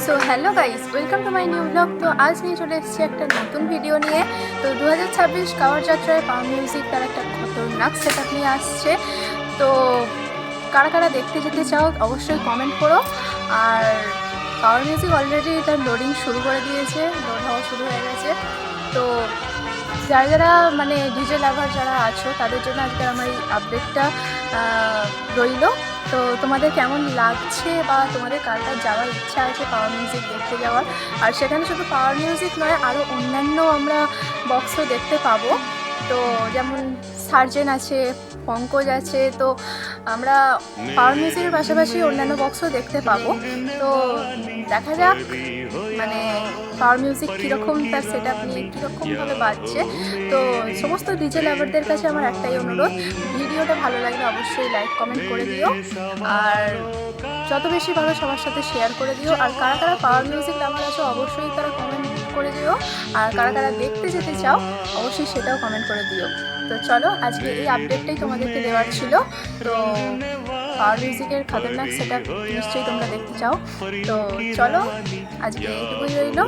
So hello guys, welcome to my new blog. তো আজ নিয়ে চলে এসেছি একটা নতুন ভিডিও নিয়ে। তো 2026 কাওয়ার যাত্রায় পাওয়ার মিউজিক তার একটা খতরনাক সেট আপ নিয়ে আসছে। তো কারা কারা দেখতে যেতে চাও অবশ্যই কমেন্ট করো। আর পাওয়ার মিউজিক অলরেডি তার লোডিং শুরু করে দিয়েছে, লোড হওয়া শুরু হয়ে গেছে। তো যারা যারা মানে ডিজে লাভার যারা আছো তাদের জন্য আজকের আমার এই আপডেটটা রইল। তো তোমাদের কেমন লাগছে বা তোমাদের কার কার যাওয়ার ইচ্ছা আছে পাওয়ার মিউজিক দেখতে যাওয়ার? আর সেখানে শুধু পাওয়ার মিউজিক নয়, আরও অন্যান্য আমরা বক্সও দেখতে পাবো। তো যেমন সার্জেন আছে, পঙ্কজ আছে। তো আমরা পাওয়ার মিউজিকের পাশাপাশি অন্যান্য বক্সও দেখতে পাবো। তো দেখা যাক মানে পাওয়ার মিউজিক কীরকম তার সেট আপ নিয়ে কীরকমভাবে বাজছে। তো সমস্ত ডিজে লাভারদের কাছে আমার একটাই অনুরোধ, ভিডিওটা ভালো লাগলে অবশ্যই লাইক কমেন্ট করে দিও, আর যত বেশি ভালো সবার সাথে শেয়ার করে দিও। আর কারা কারা পাওয়ার মিউজিক লাভার আছো অবশ্যই তারা কমেন্ট করে দিও, আর কারা কারা দেখতে যেতে চাও অবশ্যই সেটাও কমেন্ট করে দিও। তো চলো, আজকে এই আপডেটটাই তোমাদেরকে দেওয়ার ছিল। তো পাওয়ার মিউজিকের খতরনাক সেট আপ নিশ্চয়ই তোমরা দেখতে চাও। তো চলো, আজকে এইটুকুই রইল।